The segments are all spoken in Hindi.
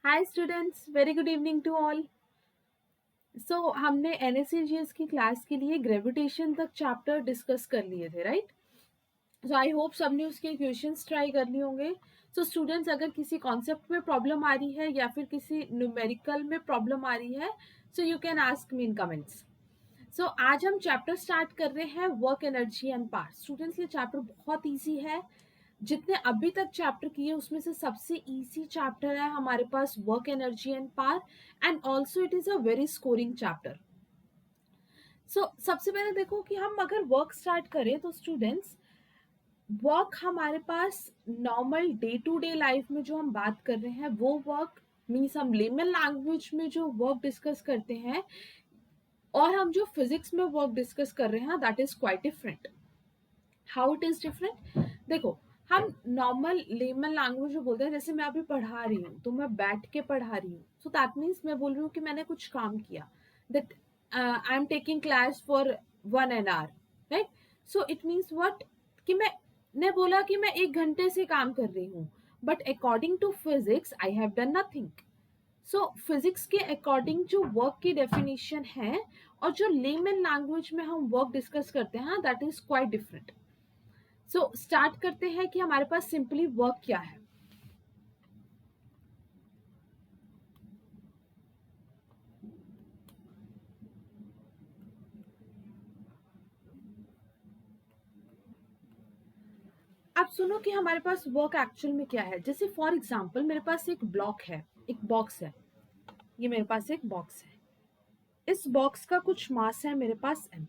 Hi students, very good evening to all. So हमने एनएससीजीएस की क्लास के लिए ग्रेविटेशन तक चैप्टर डिस्कस कर लिए थे, राइट? सो आई होप सबने उसके क्वेश्चंस ट्राई कर लिए होंगे। सो स्टूडेंट्स, अगर किसी कॉन्सेप्ट में प्रॉब्लम आ रही है या फिर किसी न्यूमेरिकल में प्रॉब्लम आ रही है, so you can ask me in comments. So आज हम चैप्टर स्टार्ट कर रहे हैं work energy and power. Students, ये चैप्टर बहुत ईजी है। जितने अभी तक चैप्टर किए उसमें से सबसे इजी चैप्टर है हमारे पास work energy and power, and also it is a very scoring chapter. So सबसे पहले देखो कि हम अगर वर्क स्टार्ट करें तो स्टूडेंट्स, वर्क हमारे पास normal day to day life में जो हम बात कर रहे हैं वो वर्क मीन्स हम लेमन लैंग्वेज में जो वर्क डिस्कस करते हैं और हम जो फिजिक्स में वर्क डिस्कस कर रहे हैं that is quite different. How it is different? देखो, हम नॉर्मल लेमन लैंग्वेज में बोलते हैं, जैसे मैं अभी पढ़ा रही हूँ तो मैं बैठ के पढ़ा रही हूँ, सो दैट मीन्स मैं बोल रही हूँ कि मैंने कुछ काम किया, that I am taking class for 1 an hour, right? So it means what, कि मैंने बोला कि मैं 1 घंटे से काम कर रही हूँ, but according to physics I have done nothing. So physics के अकॉर्डिंग जो वर्क की डेफिनेशन है और जो लेमन लैंग्वेज में हम वर्क डिस्कस करते हैं that is quite different. So start करते हैं कि हमारे पास सिंपली वर्क क्या है। अब सुनो कि हमारे पास वर्क एक्चुअल में क्या है। जैसे फॉर एग्जांपल मेरे पास एक ब्लॉक है, एक बॉक्स है, ये मेरे पास एक बॉक्स है। इस बॉक्स का कुछ मास है मेरे पास m।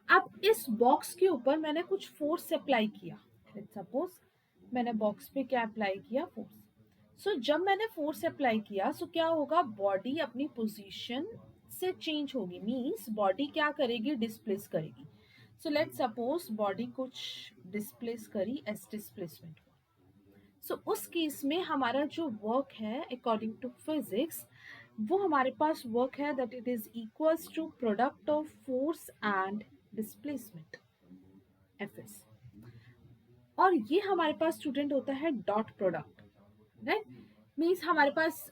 अब इस बॉक्स के ऊपर मैंने कुछ फोर्स अप्लाई किया। लेट्स सपोज मैंने बॉक्स पे क्या अप्लाई किया, फोर्स। सो जब मैंने फोर्स अप्लाई किया सो क्या होगा, बॉडी अपनी पोजीशन से चेंज होगी, मींस बॉडी क्या करेगी, डिस्प्लेस करेगी। सो लेट्स सपोज बॉडी कुछ डिस्प्लेस करी, एस डिस्प्लेसमेंट। सो उस केस में हमारा जो वर्क है अकॉर्डिंग टू फिजिक्स, वो हमारे पास वर्क है that it is equals to product of force and displacement, F S. और ये हमारे पास स्टूडेंट होता है डॉट प्रोडक्ट, राइट? मीन्स हमारे पास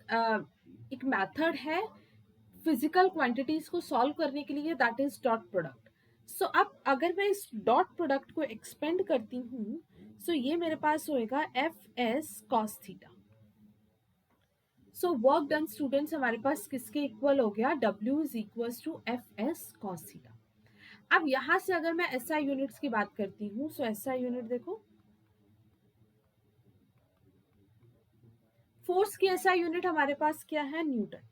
एक मेथड है फिजिकल क्वांटिटीज को सॉल्व करने के लिए, दैट इज डॉट प्रोडक्ट। सो अब अगर मैं इस डॉट प्रोडक्ट को एक्सपेंड करती हूँ, सो ये मेरे पास होएगा F S cos theta. So work done students हमारे पास किसके इक्वल हो गया, W is equal to F S cos theta. अब यहां से अगर मैं एसआई यूनिट्स की बात करती हूँ, सो एसआई यूनिट देखो, फोर्स की एसआई यूनिट हमारे पास क्या है, न्यूटन।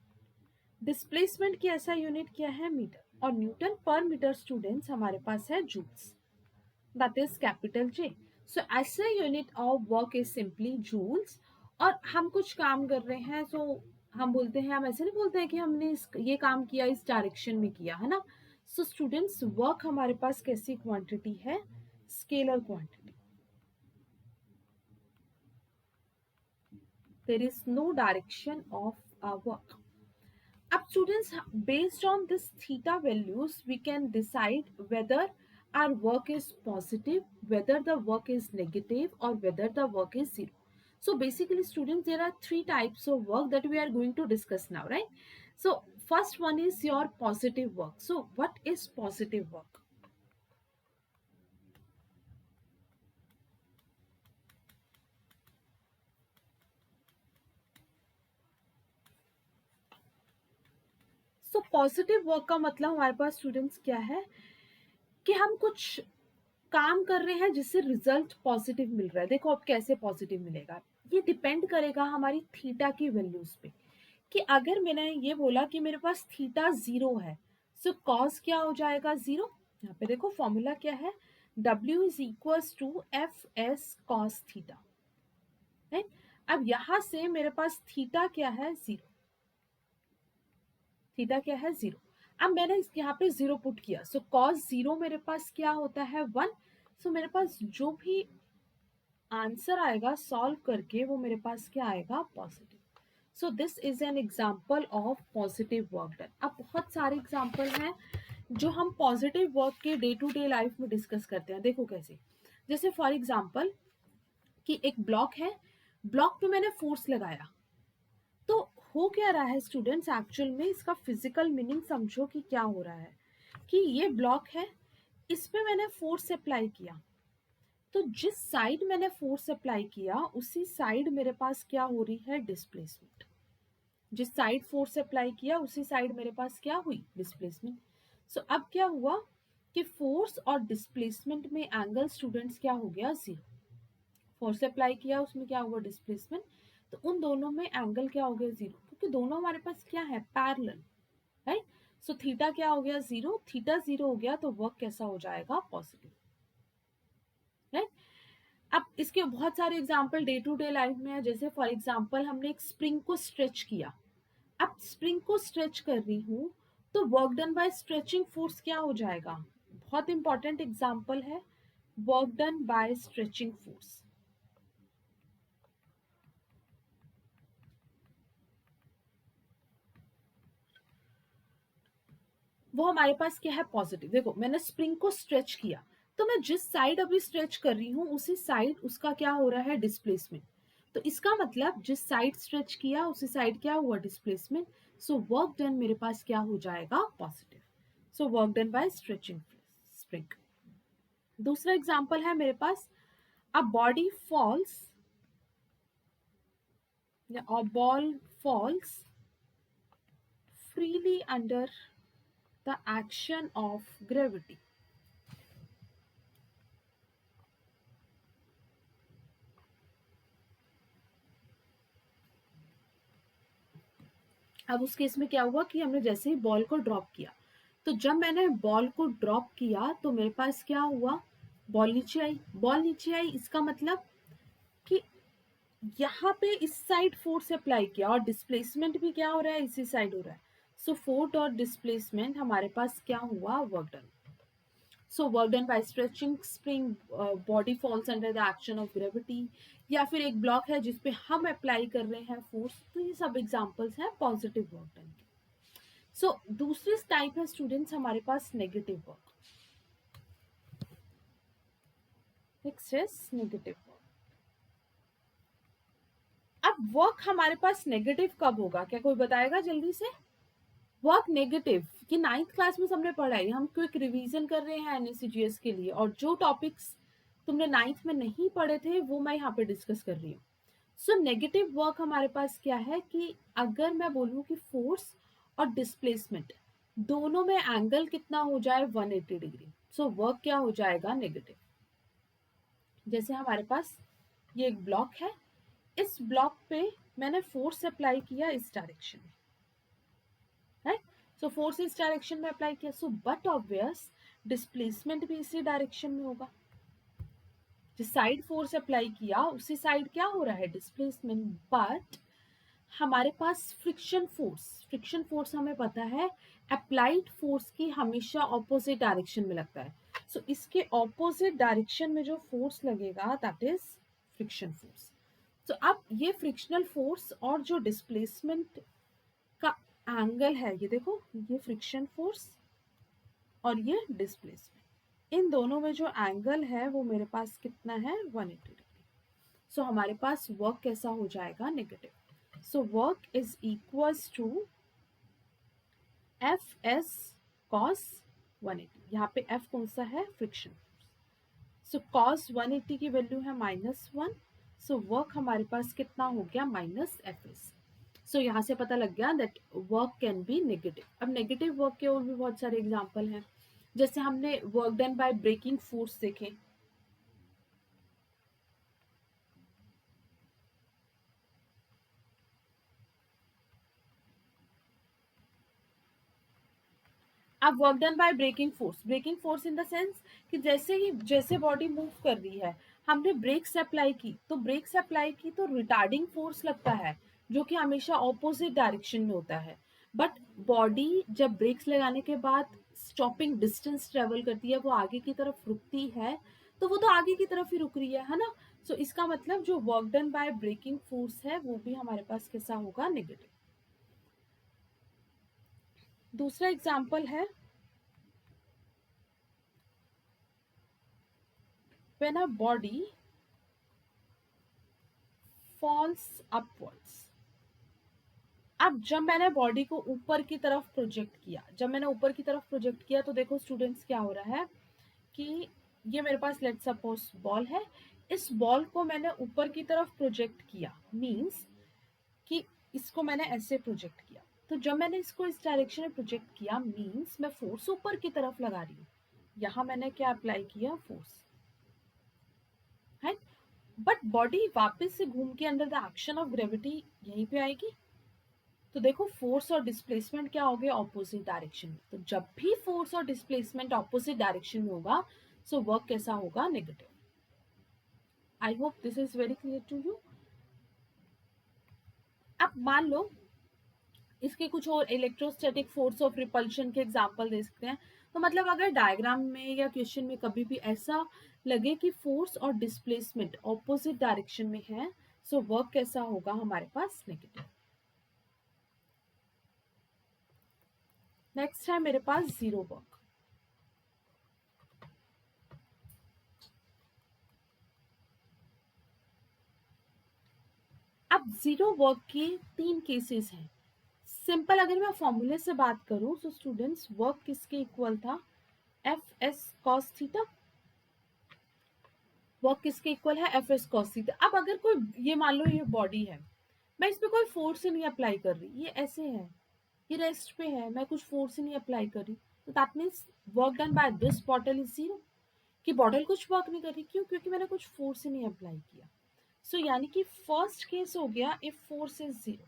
डिस्प्लेसमेंट की एसआई यूनिट क्या है, मीटर। और न्यूटन पर मीटर स्टूडेंट्स हमारे पास है joules, that is capital J. So SI unit of work is simply joules. और हम कुछ काम कर रहे हैं, सो हम बोलते हैं, हम ऐसे नहीं बोलते हैं कि हमने ये काम किया इस डायरेक्शन में किया है ना। सो स्टूडेंट्स, वर्क हमारे पास कैसी क्वांटिटी है, scalar quantity. there is no direction of our work. Up students, based on this theta values, we can decide whether our work is positive, whether the work is negative, or whether the work is zero. So basically students, there are three types of work that we are going to discuss now, right? So first one is your positive work. So what is positive work? So positive work का मतलब हमारे पास स्टूडेंट्स क्या है, कि हम कुछ काम कर रहे हैं जिससे रिजल्ट पॉजिटिव मिल रहा है। देखो अब कैसे पॉजिटिव मिलेगा, ये डिपेंड करेगा हमारी थीटा की वैल्यूज पे। कि अगर मैंने ये बोला कि मेरे पास थीटा 0 है, सो कॉस क्या हो जाएगा, 0। यहाँ पे देखो फॉर्मूला क्या है, W is equal to F S cos theta, right? अब यहां से मेरे पास थीटा क्या है, 0। थीटा क्या है, 0। अब मैंने यहाँ पे 0 पुट किया, सो कॉस 0 मेरे पास क्या होता है, 1। सो मेरे पास जो भी आंसर आएगा सॉल्व करके वो मेरे पास क्या आएगा, positive. So this is an example of positive work done. अब बहुत सारे एग्जाम्पल हैं जो हम पॉजिटिव वर्क के डे टू डे लाइफ में डिस्कस करते हैं। देखो कैसे, जैसे फॉर एग्जाम्पल कि एक ब्लॉक है, ब्लॉक पे मैंने फोर्स लगाया, हो क्या रहा है स्टूडेंट्स, एक्चुअल में इसका फिजिकल मीनिंग समझो कि क्या हो रहा है। कि ये ब्लॉक है, इस पे मैंने फोर्स अप्लाई किया, तो जिस साइड मैंने फोर्स अप्लाई किया उसी साइड मेरे पास क्या हो रही है, डिस्प्लेसमेंट। जिस साइड फोर्स अप्लाई किया उसी साइड मेरे पास क्या हुई, डिस्प्लेसमेंट। सो अब क्या हुआ कि फोर्स और डिस्प्लेसमेंट में एंगल स्टूडेंट्स क्या हो गया, जीरो। फोर्स अप्लाई किया उसमें क्या हुआ, डिस्प्लेसमेंट, तो उन दोनों में एंगल क्या हो गया, जीरो, क्योंकि दोनों हमारे पास क्या है, पैरेलल, राइट। सो थीटा क्या हो गया, जीरो। थीटा जीरो हो गया तो वर्क कैसा हो जाएगा, पॉजिटिव, राइट। अब इसके बहुत सारे example day to day life में है। जैसे फॉर एग्जांपल हमने एक स्प्रिंग को स्ट्रेच किया, अब स्प्रिंग को स्ट्रेच कर रही हूँ, तो work done by stretching force क्या हो जाएगा, बहुत इंपॉर्टेंट एग्जांपल है, work done by stretching force. वो हमारे पास क्या है, पॉजिटिव। देखो मैंने स्प्रिंग को स्ट्रेच किया, तो मैं जिस साइड अभी स्ट्रेच कर रही हूँ उसी साइड उसका क्या हो रहा है, डिस्प्लेसमेंट। तो इसका मतलब जिस साइड स्ट्रेच किया उसी साइड क्या हुआ, डिस्प्लेसमेंट। सो वर्क डन मेरे पास क्या हो जाएगा, positive. So work done by stretching spring. दूसरा एग्जांपल है मेरे पास, a body falls, a ball falls freely under the action of gravity. अब उस केस में क्या हुआ कि हमने जैसे ही बॉल को ड्रॉप किया, तो जब मैंने बॉल को ड्रॉप किया तो मेरे पास क्या हुआ, बॉल नीचे आई। बॉल नीचे आई इसका मतलब कि यहाँ पे इस साइड फोर्स अप्लाई किया और डिस्प्लेसमेंट भी क्या हो रहा है, इसी साइड हो रहा है। सो फोर्स और डिस्प्लेसमेंट हमारे पास क्या हुआ, work done. So work done by stretching spring, body falls under the action of gravity, या फिर एक ब्लॉक है जिसपे हम अप्लाई कर रहे हैं फोर्स। तो ये सब एग्जांपल्स हैं पॉजिटिव वर्क डन के। सो दूसरी टाइप है स्टूडेंट्स हमारे पास negative work. Next is negative work. अब वर्क हमारे पास नेगेटिव कब होगा, क्या कोई बताएगा जल्दी से। वर्क नेगेटिव कि नाइन्थ क्लास में हमने पढ़ा है, हम क्विक रिवीजन कर रहे हैं एनएससीजीएस के लिए, और जो टॉपिक्स तुमने नाइन्थ में नहीं पढ़े थे वो मैं यहाँ पे डिस्कस कर रही हूँ। सो नेगेटिव वर्क हमारे पास क्या है कि अगर मैं बोलूँ कि फोर्स और डिस्प्लेसमेंट दोनों में एंगल कितना हो जाए, 180 डिग्री, सो वर्क क्या हो जाएगा, नेगेटिव। जैसे हमारे पास ये एक ब्लॉक है, इस ब्लॉक पे मैंने फोर्स अप्लाई किया इस डायरेक्शन में, राइट। सो फोर्स इस डायरेक्शन में अप्लाई किया, सो बट ऑब्वियस डिस्प्लेसमेंट भी इसी डायरेक्शन में होगा। जिस साइड फोर्स अप्लाई किया उसी साइड क्या हो रहा है, डिस्प्लेसमेंट। बट हमारे पास फ्रिक्शन फोर्स हमें पता है अप्लाइड फोर्स की हमेशा ऑपोजिट डायरेक्शन में लगता है। सो इसके ऑपोजिट डायरेक्शन में जो फोर्स लगेगा दैट इज फ्रिक्शन फोर्स। तो अब ये फ्रिक्शनल फोर्स और जो डिस्प्लेसमेंट का एंगल है, ये देखो, ये फ्रिक्शन फोर्स और ये डिस्प्लेसमेंट, इन दोनों में जो एंगल है वो मेरे पास कितना है, 180 डिग्री। सो हमारे पास वर्क कैसा हो जाएगा, negative. So work is equals to F S cos 180। यहाँ पे एफ कौन सा है, फ्रिक्शन। सो कॉस 180 की वैल्यू है -1। सो वर्क हमारे पास कितना हो गया, -fs। सो यहाँ से पता लग गया that work can be negative. अब नेगेटिव वर्क के और भी बहुत सारे एग्जांपल हैं, जैसे हमने work done by braking force देखे। अब work done by braking force in the sense कि जैसे बॉडी मूव कर रही है, हमने ब्रेक्स अप्लाई की, तो ब्रेक्स अप्लाई की तो रिटार्डिंग फोर्स लगता है जो कि हमेशा ऑपोजिट डायरेक्शन में होता है। बट बॉडी जब ब्रेक्स लगाने के बाद स्टॉपिंग डिस्टेंस ट्रेवल करती है, वो आगे की तरफ रुकती है, तो वो तो आगे की तरफ ही रुक रही है ना। सो इसका मतलब जो work done by braking force है वो भी हमारे पास कैसा होगा, नेगेटिव। दूसरा एग्जाम्पल है, when a body falls upwards। अब जब मैंने बॉडी को ऊपर की तरफ प्रोजेक्ट किया, तो देखो स्टूडेंट्स क्या हो रहा है कि ये मेरे पास लेट सपोज बॉल है, इस बॉल को मैंने ऊपर की तरफ प्रोजेक्ट किया, मींस कि इसको मैंने ऐसे प्रोजेक्ट किया। तो जब मैंने इसको इस डायरेक्शन में प्रोजेक्ट किया, मींस मैं फोर्स ऊपर की तरफ लगा रही हूँ। यहाँ मैंने क्या अप्लाई किया, फोर्स है। बट बॉडी वापस से घूम के under the action of gravity यहीं पे आएगी। तो देखो फोर्स और डिस्प्लेसमेंट क्या हो गया, ऑपोजिट डायरेक्शन में। तो जब भी फोर्स और डिस्प्लेसमेंट ऑपोजिट डायरेक्शन में होगा, सो वर्क कैसा होगा, negative. I hope this is very clear to you. अब मान लो इसके कुछ और इलेक्ट्रोस्टैटिक फोर्स ऑफ रिपल्शन के एग्जांपल दे सकते हैं। तो मतलब अगर डायग्राम में या क्वेश्चन में कभी भी ऐसा लगे कि फोर्स और डिस्प्लेसमेंट ऑपोजिट डायरेक्शन में है, सो वर्क कैसा होगा हमारे पास, नेगेटिव। नेक्स्ट है मेरे पास जीरो वर्क। अब जीरो वर्क के 3 केसेस हैं। सिंपल अगर मैं फॉर्मूले से बात करूं, तो स्टूडेंट्स वर्क किसके इक्वल था, F S cos theta. Work किसके इक्वल है, एफ एस कॉस थीटा। अब अगर कोई, ये मान लो ये बॉडी है, मैं इस पे कोई फोर्स ही नहीं अप्लाई कर रही, ये ऐसे है, ये रेस्ट पे है, मैं कुछ फोर्स ही नहीं अप्लाई कर रही, तो that means work done by this bottle is zero. कि बॉटल कुछ वर्क नहीं कर रही, क्यों, क्योंकि मैंने कुछ फोर्स ही नहीं अप्लाई किया। सो यानी कि फर्स्ट केस हो गया if force is zero,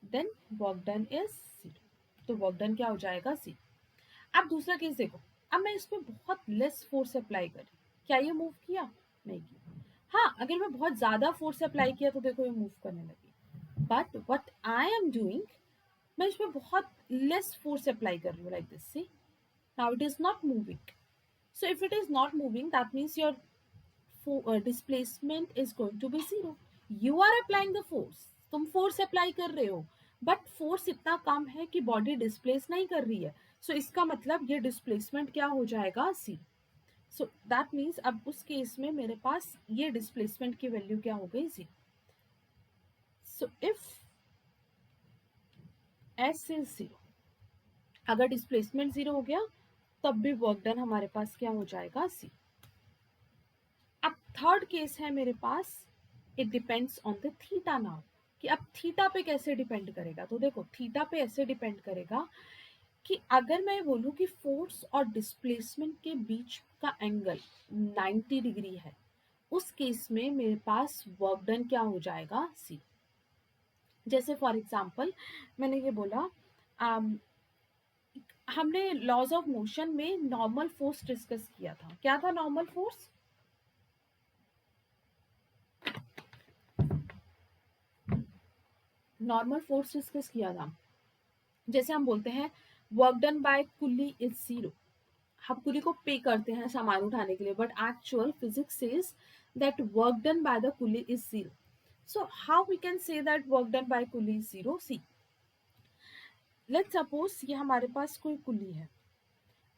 then work done is zero. तो वर्क डन क्या हो जाएगा, जीरो। अब दूसरा केस देखो, अब मैं इसमें बहुत लेस फोर्स अप्लाई करी, क्या ये मूव किया, नहीं किया। हाँ, अगर मैं बहुत ज्यादा फोर्स अप्लाई किया तो देखो ये मूव करने लगी। But what I am doing, मैं इसमें बहुत लेस फोर्स अप्लाई कर रही हूँ, like this, see now it is not moving. So if it is not moving, that means your displacement is going to be zero. You are applying the force, तुम फोर्स अप्लाई कर रहे हो, बट फोर्स इतना कम है कि बॉडी डिस्प्लेस नहीं कर रही है। सो इसका मतलब ये डिस्प्लेसमेंट क्या हो जाएगा, सी। सो दैट मीन्स अब उस केस में मेरे पास ये डिस्प्लेसमेंट की वैल्यू क्या हो गई, zero. So if S is zero, अगर डिस्प्लेसमेंट जीरो हो गया, तब भी वर्क डन हमारे पास क्या हो जाएगा, सी। अब थर्ड केस है मेरे पास, it depends on the theta now, कि अब थीटा पे कैसे डिपेंड करेगा। तो देखो थीटा पे ऐसे डिपेंड करेगा कि अगर मैं बोलूं कि फोर्स और डिस्प्लेसमेंट के बीच का एंगल 90 डिग्री है, उस केस में मेरे पास वर्क डन क्या हो जाएगा, सी। जैसे फॉर एग्जांपल मैंने ये बोला, हमने लॉज ऑफ मोशन में नॉर्मल फोर्स डिस्कस किया था, क्या था normal force, normal force discuss किया था। जैसे हम बोलते हैं work done by coolie is zero, हम कुली को पे करते हैं सामान उठाने के लिए, but actual physics says that work done by the coolie is zero. So how we can say that work done by coolie is zero, see let's suppose ये हमारे पास कोई कुली है।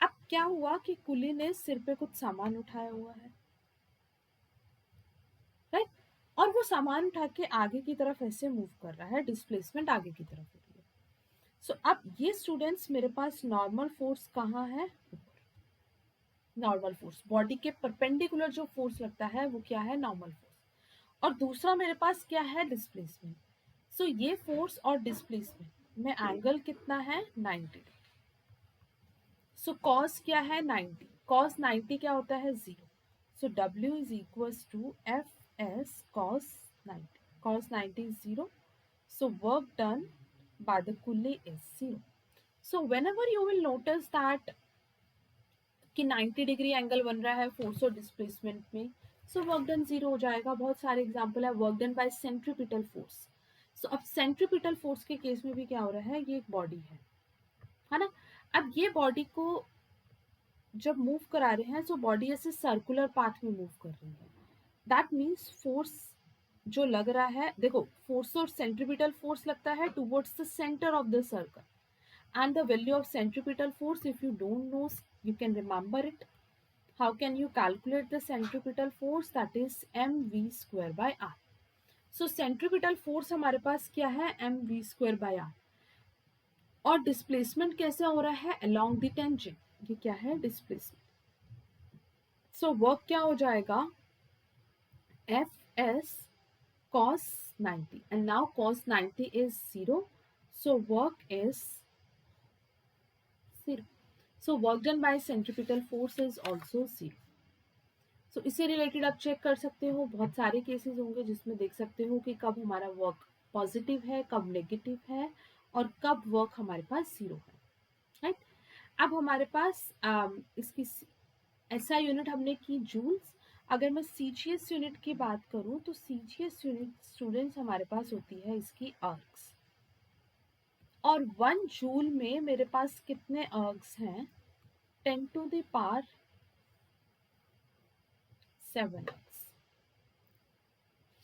अब क्या हुआ कि कुली ने सिर पे कुछ सामान उठाया हुआ है, राइट, और वो सामान उठा के आगे की तरफ ऐसे मूव कर रहा है, डिस्प्लेसमेंट आगे की तरफ हो रही है। सो अब ये स्टूडेंट्स मेरे पास नॉर्मल फोर्स कहाँ है, नॉर्मल फोर्स बॉडी के परपेंडिकुलर जो फोर्स लगता है वो क्या है, नॉर्मल फोर्स। और दूसरा मेरे पास क्या है, डिस्प्लेसमेंट। सो ये फोर्स और डिस्प्लेसमेंट में एंगल कितना है, 90। सो कॉस क्या है, 90, कॉस 90 क्या होता है, zero. So W is equals to F S cos 90, cos 90 is 0. So work done by the Coulomb is 0. So whenever you will notice that कि 90 डिग्री एंगल बन रहा है फोर्स और डिस्प्लेसमेंट में, सो वर्क डन जीरो हो जाएगा। बहुत सारे एग्जांपल है, work done by centripetal force. So अब सेंट्रीपिटल फोर्स के केस में भी क्या हो रहा है, ये एक बॉडी है ना। अब ये बॉडी को जब मूव करा रहे हैं, सो बॉडी ऐसे सर्कुलर पाथ में मूव कर रही है। दैट मीन्स फोर्स जो लग रहा है, देखो फोर्स और सेंट्रीपिटल फोर्स लगता है towards the centre of the circle, and the value of centripetal force, if you don't know, you can remember it. How can you calculate the centripetal force, that is mv square by r. So centripetal force हमारे पास क्या है, mv²/r, और डिस्प्लेसमेंट कैसे हो रहा है, अलोंग द टेंजेंट, ये क्या है, डिस्प्लेसमेंट। सो वर्क क्या हो जाएगा, fs cos 90, and now cos 90 is 0, so work is 0. So work done by centripetal force is also 0. सो इससे रिलेटेड आप चेक कर सकते हो, बहुत सारे केसेस होंगे जिसमें देख सकते हो कि कब हमारा वर्क पॉजिटिव है, कब नेगेटिव है, और कब वर्क हमारे पास 0 है, राइट। अब हमारे पास इसकी ऐसा यूनिट हमने की जूल्स। अगर मैं सीजीएस यूनिट की बात करूं तो सीजीएस यूनिट स्टूडेंट्स हमारे पास होती है इसकी अर्ग्स, और 1 जूल में मेरे पास कितने अर्ग्स हैं, 10⁻⁷ अर्ग्स।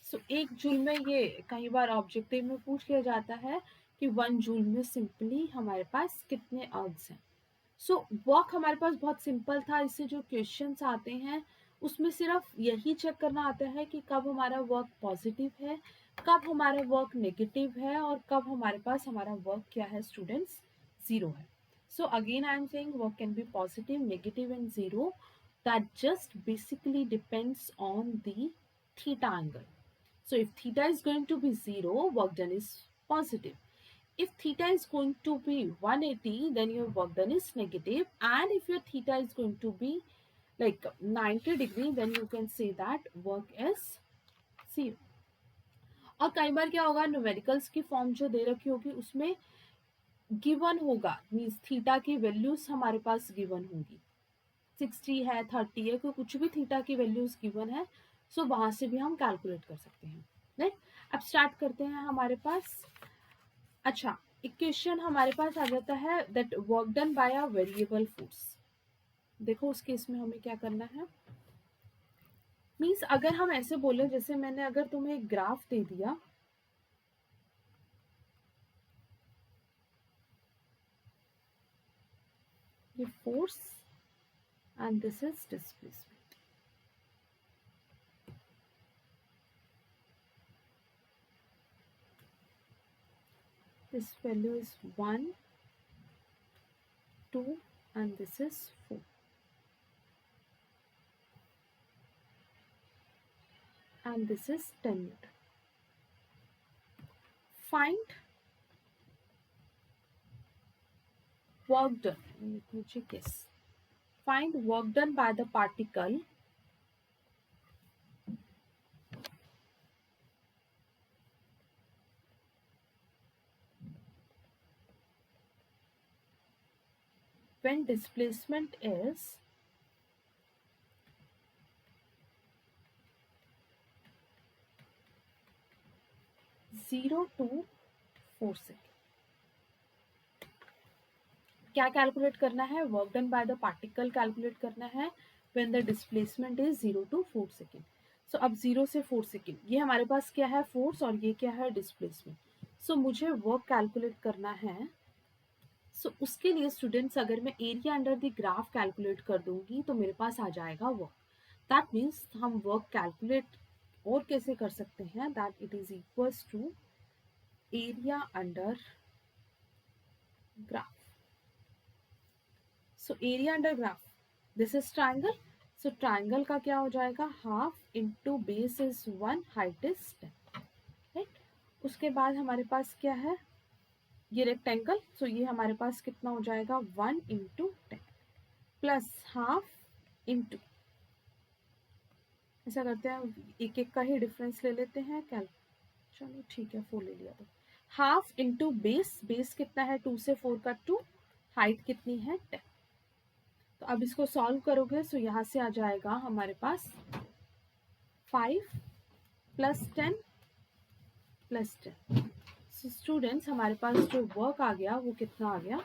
सो 1 जूल में, ये कई बार ऑब्जेक्टिव में पूछ लिया जाता है कि 1 जूल में सिंपली हमारे पास कितने अर्ग्स हैं। सो वर्क हमारे पास बहुत सिंपल था, इससे जो क्वेश्चंस आते हैं उसमें सिर्फ यही चेक करना आता है कि कब हमारा वर्क पॉजिटिव है, कब हमारा वर्क नेगेटिव है, और कब हमारे पास हमारा वर्क क्या है स्टूडेंट्स, 0 है। So again I am saying work can B positive, negative and 0, that just basically depends on the theta angle. So if theta is going to be 0, work done is positive. If theta is going to be 180, then your work done is negative. And if your theta is going to be like 90 degree, then you can say that work is 0. और कई बार क्या होगा, न्यूमेरिकल्स की फॉर्म जो दे रखी होगी उसमें गिवन होगा, मीन्स थीटा की वैल्यूज हमारे पास गिवन होंगी, 60 है, 30 है, कुछ भी थीटा की वैल्यूज गिवन है, सो वहां से भी हम कैलकुलेट कर सकते हैं, राइट। अब स्टार्ट करते हैं हमारे पास। अच्छा, इक्वेशन हमारे पास आ जाता है that work done bye a variable force. देखो उस केस में हमें क्या करना है, मीन्स अगर हम ऐसे बोले, जैसे मैंने अगर तुम्हें एक ग्राफ दे दिया, ये force and this is displacement, this value is 1, 2 and this is 4, and this is 10 Newton. Find work done. Let me check this. Find work done by the particle when displacement is 0 to 4 second. क्या कैलकुलेट करना है, work done by the particle calculate करना है when the displacement is 0 to 4 second. So अब 0 से 4 सेकेंड, ये हमारे पास क्या है, फोर्स, और ये क्या है, डिस्प्लेसमेंट। सो मुझे वर्क कैलकुलेट करना है। सो उसके लिए स्टूडेंट्स, अगर मैं area under the graph calculate कर दूंगी तो मेरे पास आ जाएगा वर्क। दैट मीन्स हम वर्क कैलकुलेट और कैसे कर सकते हैं, that it is equals to area under graph. So area under graph, this is triangle, so triangle का क्या हो जाएगा, half into base is 1, height is 10, right. उसके बाद हमारे पास क्या है, ये रेक्टेंगल, सो ये हमारे पास कितना हो जाएगा, 1 इंटू 10 प्लस हाफ इंटू, ऐसा करते हैं एक एक का ही डिफरेंस ले लेते हैं, क्या, चलो ठीक है 4 ले लिया, तो हाफ इंटू बेस, बेस कितना है, 2 से 4 का 2, हाइट कितनी है 10। तो अब इसको सॉल्व करोगे, सो यहाँ से आ जाएगा हमारे पास 5 प्लस 10 प्लस 10। सो स्टूडेंट्स हमारे पास जो वर्क आ गया वो कितना आ गया,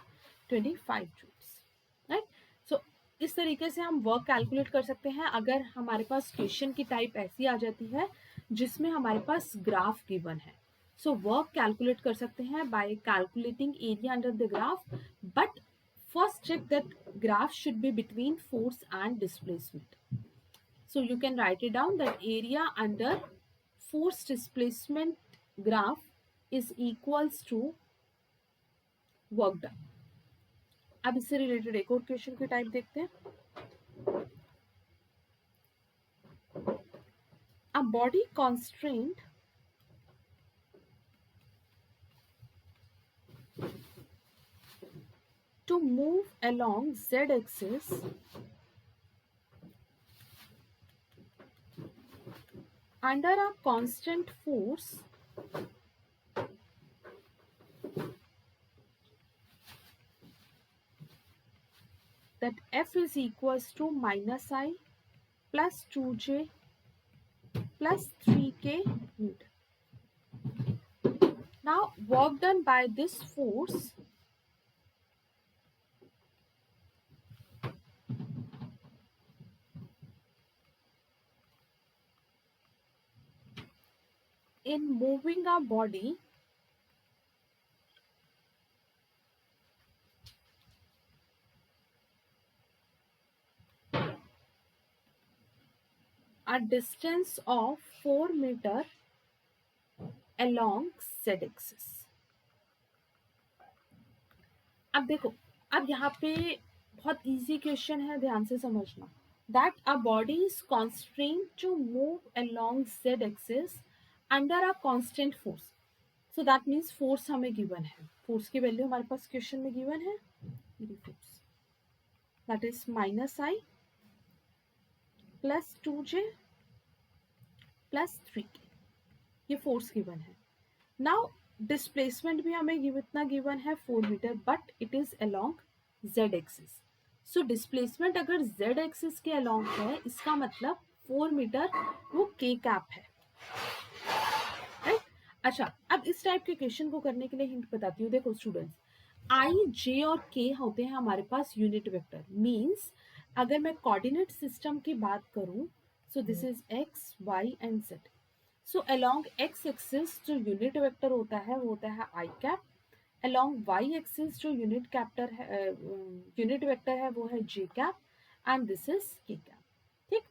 25 जूल्स, राइट। सो इस तरीके से हम वर्क कैलकुलेट कर सकते हैं। अगर हमारे पास क्वेश्चन की टाइप ऐसी आ जाती है जिसमें हमारे पास ग्राफ गिवन है, सो वर्क कैलकुलेट कर सकते हैं bye calculating area under the graph, but first check that graph should be between force and displacement. So you can write it down that area under force displacement graph is equals to work done. अब इससे रिलेटेड एक और क्वेश्चन की टाइप देखते हैं. A body constrained to move along z-axis under a constant force that F is equals to minus I plus 2J plus 3K Newton. Now work done by this force in moving a body a distance of 4 meter along z-axis. अब देखो, अब यहाँ पे बहुत इजी क्वेश्चन है, ध्यान से समझना. That a body is constrained to move along z-axis under a constant force. So that means force हमें given है. Force की वैल्यू हमारे पास क्वेश्चन में given है. Force. That is minus I plus 2J plus 3K. ये फोर्स गिवन है. नाउ डिस्प्लेसमेंट भी हमें इतना गिवन है 4 meter, but it is along Z axis. So displacement अगर जेड एक्सिस के अलोंग है, इसका मतलब 4 मीटर वो के कैप है. राइट. अच्छा, अब इस टाइप के क्वेश्चन को करने के लिए हिंट बताती हूँ. देखो स्टूडेंट्स, आई, जे और के होते हैं हमारे पास यूनिट वेक्टर. मीन्स अगर मैं कोऑर्डिनेट सिस्टम की बात करूं, so this is X, Y and Z. So along X axis जो यूनिट वेक्टर होता है वो होता है I cap. Along Y axis जो यूनिट वेक्टर है वो है J cap, and this is K cap. ठीक.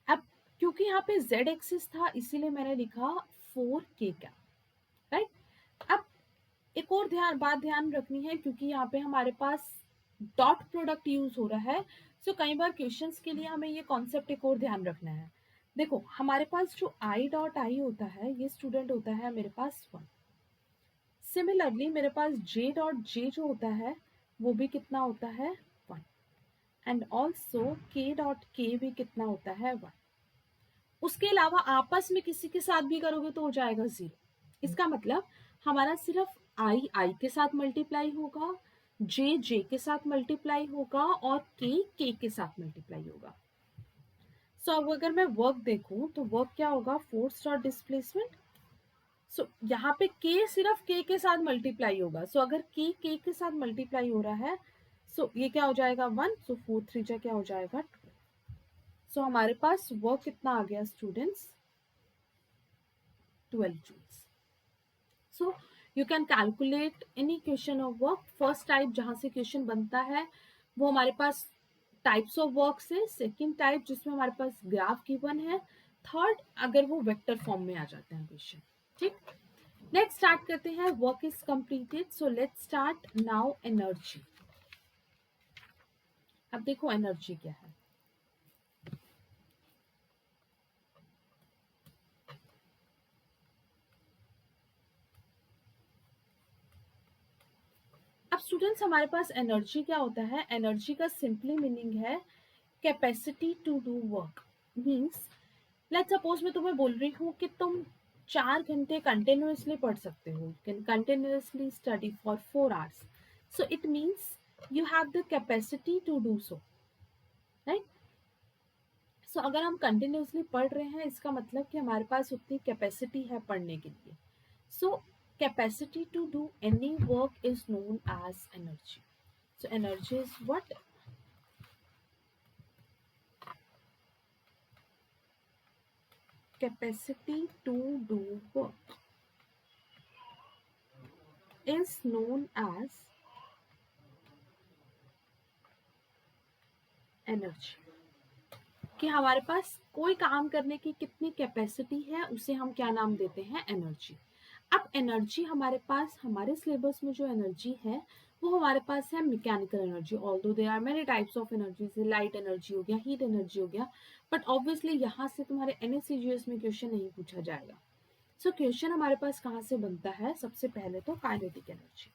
अब क्योंकि यहाँ पे जेड एक्सिस था इसीलिए मैंने लिखा 4 के कैप. राइट. अब एक और बात ध्यान रखनी है, क्योंकि यहाँ पे हमारे पास डॉट प्रोडक्ट यूज हो रहा है. सो कई बार क्वेश्चंस के लिए हमें ये कॉन्सेप्ट एक और ध्यान रखना है. देखो हमारे पास जो आई डॉट आई होता है ये स्टूडेंट होता है मेरे पास 1. सिमिलरली मेरे पास जे डॉट जे जो होता है वो भी कितना होता है 1. एंड ऑल्सो के डॉट के भी कितना होता है 1. उसके अलावा आपस में किसी के साथ भी करोगे तो हो जाएगा 0. इसका मतलब हमारा सिर्फ आई आई के साथ मल्टीप्लाई होगा, जे जे के साथ मल्टीप्लाई होगा और के साथ मल्टीप्लाई होगा. सो अब अगर मैं वर्क देखूं तो वर्क क्या होगा, फोर्स डॉट डिस्प्लेसमेंट. सो यहाँ पे के सिर्फ के साथ मल्टीप्लाई होगा. सो अगर के साथ मल्टीप्लाई हो रहा है, सो ये क्या हो जाएगा 1. सो 4 3 जा क्या हो जाएगा 12. सो हमारे पास वर्क कितना आ गया students, 12 joules. So you can calculate any question of work. First type जहां से क्वेश्चन बनता है वो हमारे पास टाइप्स ऑफ वर्क से. सेकेंड टाइप जिसमें हमारे पास ग्राफ गिवन है. थर्ड अगर वो वेक्टर फॉर्म में आ जाते हैं क्वेश्चन. ठीक. नेक्स्ट स्टार्ट करते हैं. Work is completed. So let's start now energy. अब देखो एनर्जी क्या है. अब स्टूडेंट्स हमारे पास एनर्जी क्या होता है. एनर्जी का सिंपली मीनिंग है capacity to do work. Means let's suppose मैं तुम्हें बोल रही हूँ कि तुम 4 घंटे कंटिन्यूसली पढ़ सकते हो. Can continuously study for 4 hours. So it means you have the capacity to do so. Right. So अगर हम कंटिन्यूसली पढ़ रहे हैं इसका मतलब कि हमारे पास उतनी कैपेसिटी है पढ़ने के लिए. So capacity to do any work is known as energy. So energy is what, capacity to do work is known as energy. कि हमारे पास कोई काम करने की कितनी कैपेसिटी है, उसे हम क्या नाम देते हैं, एनर्जी। अब एनर्जी हमारे पास, हमारे सिलेबस में जो एनर्जी है वो हमारे पास है mechanical energy. Although there are many types of energy, say light energy हो गया, हीट एनर्जी हो गया, बट ऑब्वियसली यहाँ से तुम्हारे एनएससीजीएस में क्वेश्चन नहीं पूछा जाएगा। सो क्वेश्चन हमारे पास कहाँ से बनता है, सबसे पहले तो काइनेटिक एनर्जी।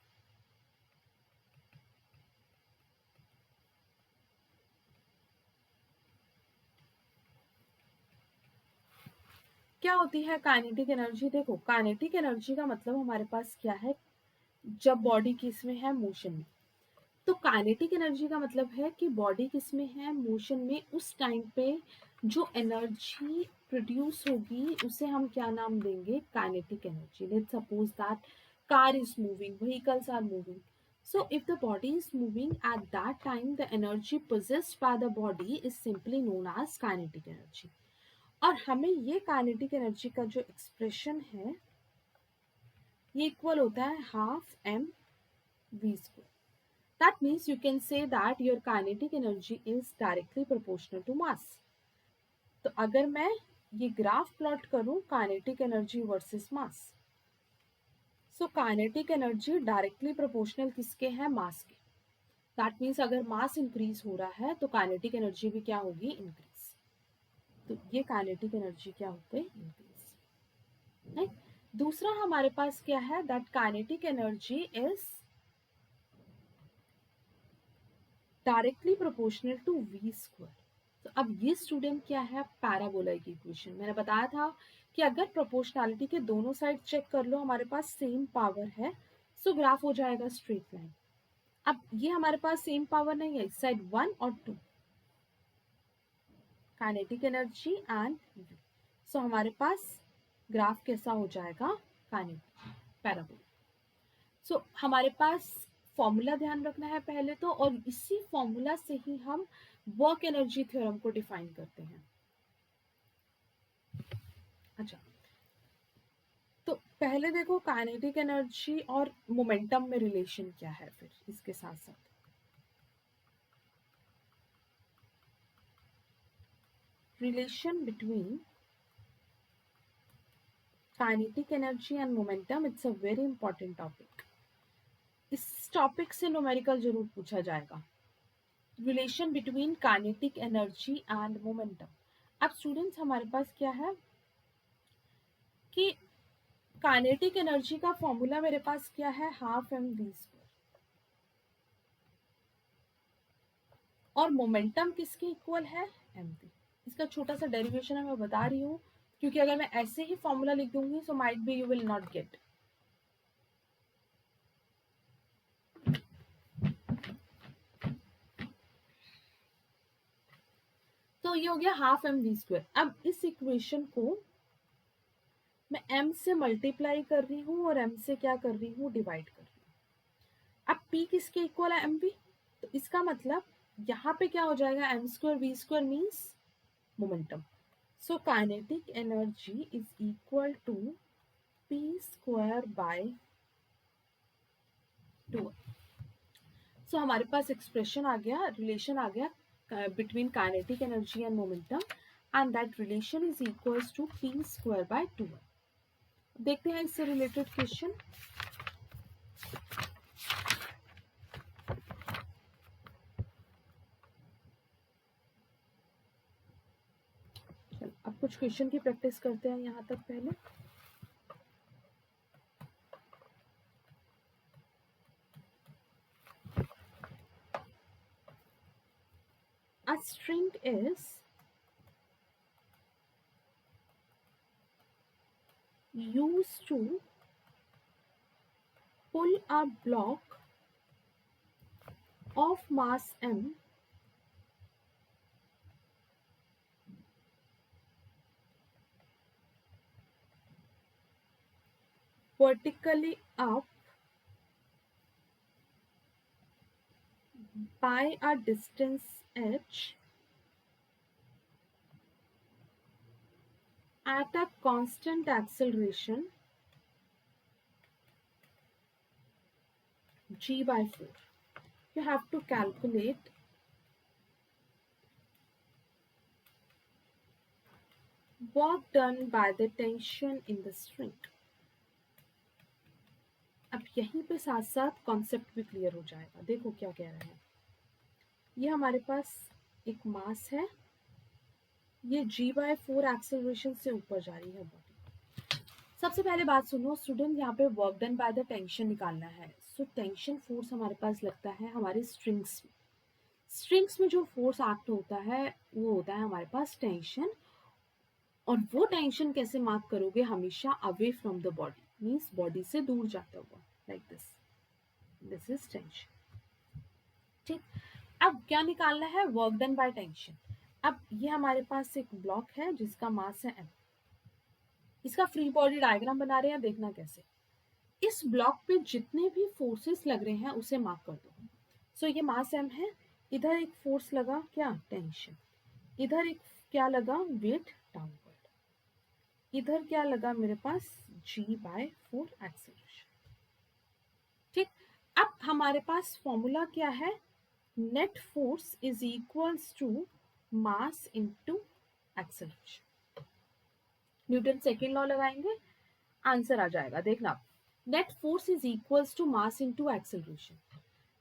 क्या होती है काइनेटिक एनर्जी? देखो, काइनेटिक एनर्जी का मतलब हमारे पास क्या है, जब बॉडी किस में है, मोशन में। तो काइनेटिक एनर्जी का मतलब है कि बॉडी किस में है, मोशन में, उस टाइम पे जो एनर्जी प्रोड्यूस होगी उसे हम क्या नाम देंगे, kinetic energy. Let's suppose that car is moving, vehicles are moving, so if the body is moving at that time, the energy possessed by the body is simply known as kinetic energy। और हमें ये काइनेटिक एनर्जी का जो एक्सप्रेशन है ये इक्वल होता है half M V square. That means you can say that your kinetic energy is directly proportional to mass. तो अगर मैं ये ग्राफ प्लॉट करूं kinetic energy versus mass, so kinetic energy directly proportional किसके है, मास के। दैट मीन्स अगर मास इंक्रीज हो रहा है तो काइनेटिक एनर्जी भी क्या होगी, इंक्रीज। तो ये काइनेटिक एनर्जी क्या होते हैं, इंक्रीज। राइट। दूसरा हमारे पास क्या है, that kinetic energy is directly proportional to V square. तो अब ये स्टूडेंट क्या है, पैराबोला की इक्वेशन। मैंने बताया था कि अगर प्रोपोर्शनैलिटी के दोनों साइड चेक कर लो, हमारे पास सेम पावर है, सो ग्राफ हो जाएगा स्ट्रेट लाइन। अब ये हमारे पास सेम पावर नहीं है, इस साइड 1 और 2, काइनेटिक एनर्जी एंड वी। सो हमारे पास ग्राफ कैसा हो जाएगा, काइनेटिक, पैराबोला। सो हमारे पास फॉर्मूला ध्यान रखना है पहले तो, और इसी फॉर्मूला से ही हम वर्क एनर्जी थ्योरम को डिफाइन करते हैं। अच्छा, तो पहले देखो काइनेटिक एनर्जी और मोमेंटम में रिलेशन क्या है, फिर इसके साथ साथ relation between kinetic energy and momentum, it's a very important topic. इस टॉपिक से न्यूमेरिकल जरूर पूछा जाएगा, relation between kinetic energy and momentum. अब स्टूडेंट्स हमारे पास क्या है कि काइनेटिक एनर्जी का फॉर्मूला मेरे पास क्या है, हाफ एम वी स्क्वायर, और मोमेंटम किसके इक्वल है, एम वी। इसका छोटा सा डेरिवेशन है, मैं बता रही हूँ, क्योंकि अगर मैं ऐसे ही फॉर्मूला लिख दूंगी so might be you will not gate. तो ये हो गया हाफ एम वी स्क्वायर। अब इस इक्वेशन को मैं m से मल्टीप्लाई कर रही हूँ और m से क्या कर रही हूँ, डिवाइड कर रही हूँ। अब p किसके इक्वल है, mv। तो इसका मतलब यहाँ पे क्या हो जाएगा, m square v square means momentum. So kinetic energy is equal to p square by 2। So हमारे पास एक्सप्रेशन आ गया, रिलेशन आ गया between kinetic energy and momentum, and that relation is equals to p square by 2। देखते हैं इससे रिलेटेड क्वेश्चन। अब कुछ क्वेश्चन की प्रैक्टिस करते हैं यहाँ तक पहले। A string is used to pull a block of mass m vertically up by a distance h at a constant acceleration g by 4. You have to calculate work done by the tension in the string. अब यहीं पे साथ साथ कॉन्सेप्ट भी क्लियर हो जाएगा। देखो क्या कह रहा है, ये हमारे पास एक मास है, ये g/4 एक्सेलरेशन से ऊपर जा रही है बॉडी। सबसे पहले बात सुनो स्टूडेंट, यहाँ पे work done by the tension निकालना है। सो टेंशन फोर्स हमारे पास लगता है हमारे स्ट्रिंग्स में। स्ट्रिंग्स में जो फोर्स एक्ट होता है वो होता है हमारे पास टेंशन, और वो टेंशन कैसे मार्क करोगे, हमेशा away from the body, means body से दूर जाता हुआ, लाइक दिस इज टेंशन। ठीक, अब क्या निकालना है, वर्क डन बाय टेंशन। अब ये हमारे पास एक ब्लॉक है जिसका मास है m, इसका फ्री बॉडी डायग्राम बना रहे हैं, देखना कैसे। इस ब्लॉक पे जितने भी फोर्सेस लग रहे हैं उसे मार्क कर दो। सो ये मास m है, इधर एक फोर्स लगा क्या, टेंशन, इधर एक क्या लगा, वेट डाउनवर्ड, इधर क्या लगा मेरे पास, g/4 एक्सेलरेशन। ठीक, अब हमारे पास फॉर्मूला क्या है, net force is equals to mass into acceleration. Newton second law लगाएंगे, आंसर आ जाएगा, देखना। Net force is equals to mass into acceleration.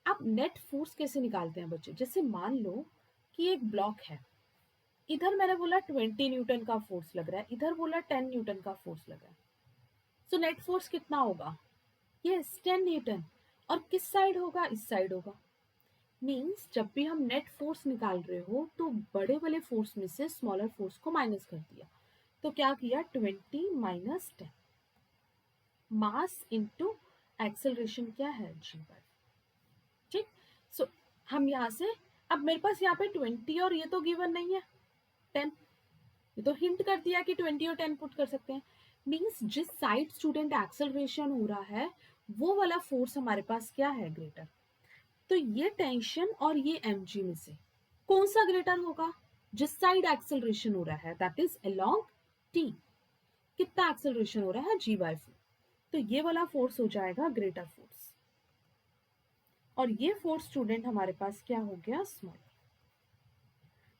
अब नेट फोर्स कैसे निकालते हैं बच्चे, जैसे मान लो कि एक ब्लॉक है, इधर मैंने बोला 20 न्यूटन का फोर्स लग रहा है, इधर बोला 10 न्यूटन का फोर्स लग रहा है। सो नेट फोर्स कितना होगा, यस 10 न्यूटन, और किस साइड होगा, इस साइड होगा। मीन्स जब भी हम नेट फोर्स निकाल रहे हो तो बड़े वाले फोर्स में से स्मॉलर फोर्स को माइनस कर दिया, तो क्या किया, 20 माइनस 10, मास इनटू एक्सेलरेशन क्या है, g/4। ठीक, सो हम यहाँ से, अब मेरे पास यहाँ पे 20 और ये तो गिवन नहीं है 10, ये तो हिंट कर दिया कि 20 और 10 पुट कर सकते हैं। मीन्स जिस साइड स्टूडेंट एक्सेलरेशन हो रहा है वो वाला फोर्स हमारे पास क्या है, ग्रेटर। तो ये टेंशन और ये mg में से कौन सा ग्रेटर होगा, जिस साइड एक्सेलरेशन हो रहा है, दैट इज अलोंग t। कितना एक्सेलरेशन हो रहा है, g/4, तो ये वाला फोर्स हो जाएगा ग्रेटर फोर्स, और ये फोर्स स्टूडेंट हमारे पास क्या हो गया, स्मॉलर।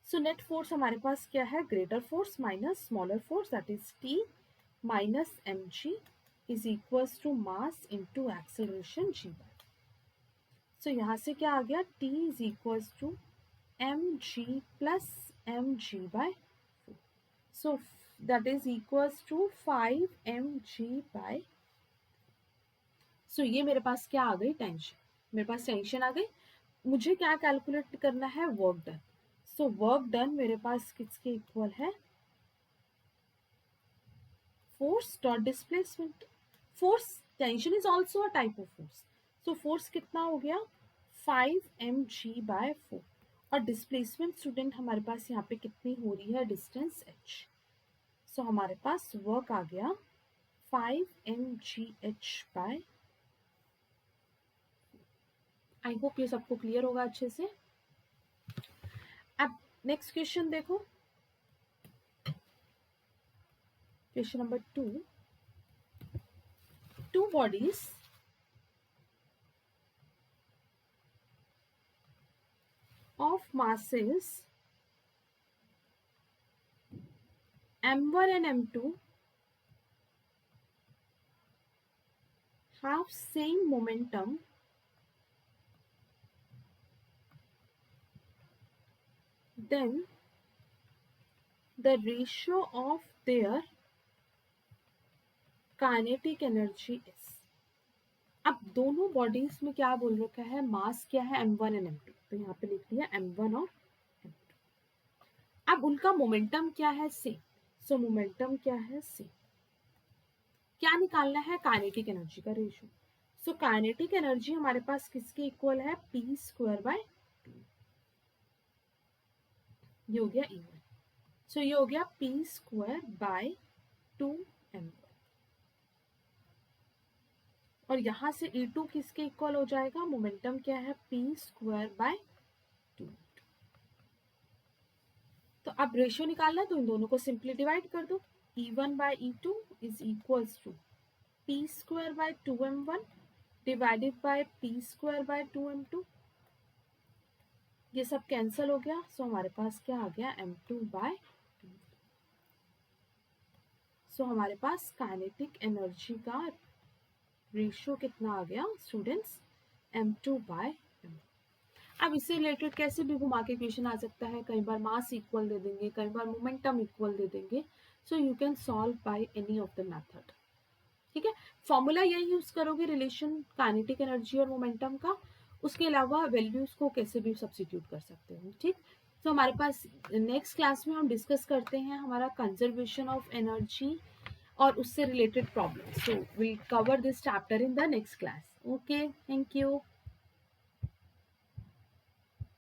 सो नेट फोर्स हमारे पास क्या है, greater force minus smaller force, that is t minus mg is equals to mass into acceleration g/4। So यहाँ से क्या आ गया, t is equals to mg plus mg/4, so that is equals to 5mg/। So ये मेरे पास क्या आ गई, टेंशन, मेरे पास टेंशन आ गई। मुझे क्या कैलकुलेट करना है, वर्क डन। सो वर्क डन मेरे पास किसके इक्वल है, force dot displacement. Force, tension is also a type of force, so force कितना हो गया, 5mg/4, और डिस्प्लेसमेंट स्टूडेंट हमारे पास यहाँ पे कितनी हो रही है, डिस्टेंस h। सो हमारे पास वर्क आ गया 5mgh/। आई होप ये सबको क्लियर होगा अच्छे से। अब नेक्स्ट क्वेश्चन देखो, question number 2। Two bodies of masses m1 and m2 have same momentum, then the ratio of their kinetic energy is। अब दोनों बॉडीज में क्या बोल रखा है, मास क्या है, m1 एंड m2, तो यहाँ पे लिख दिया m1 और m2। अब उनका मोमेंटम क्या है, सेम। सो मोमेंटम क्या है, सेम। क्या निकालना है, काइनेटिक एनर्जी का रेशियो। सो काइनेटिक एनर्जी हमारे पास किसके इक्वल है, p²/2, ये हो गया E1। सो ये हो गया p²/2m1, और यहां से E2 किसके इक्वल हो जाएगा, मोमेंटम क्या है, p²/2। तो अब रेशियो निकालना है तो इन दोनों को सिंपली डिवाइड कर दो, E1/E2 is equals to p²/2m1 divided by p²/2m2। ये सब कैंसिल हो गया, सो हमारे पास क्या आ गया, m2/2। सो हमारे पास काइनेटिक एनर्जी का रेशियो कितना आ गया स्टूडेंट्स, m2/m। अब इससे रिलेटेड कैसे भी घुमा के क्वेश्चन आ सकता है, कई बार मास इक्वल दे देंगे, कई बार मोमेंटम इक्वल दे देंगे। सो you can solve by any of the method. ठीक है, फॉर्मूला यही यूज करोगे रिलेशन काइनेटिक एनर्जी और मोमेंटम का, उसके अलावा वैल्यूज को कैसे भी सब्स्टिट्यूट कर सकते हो। ठीक, तो हमारे पास नेक्स्ट क्लास में हम डिस्कस करते हैं हमारा कंजर्वेशन ऑफ एनर्जी और उससे related problem. So will cover this chapter in the next class. Okay, thank you.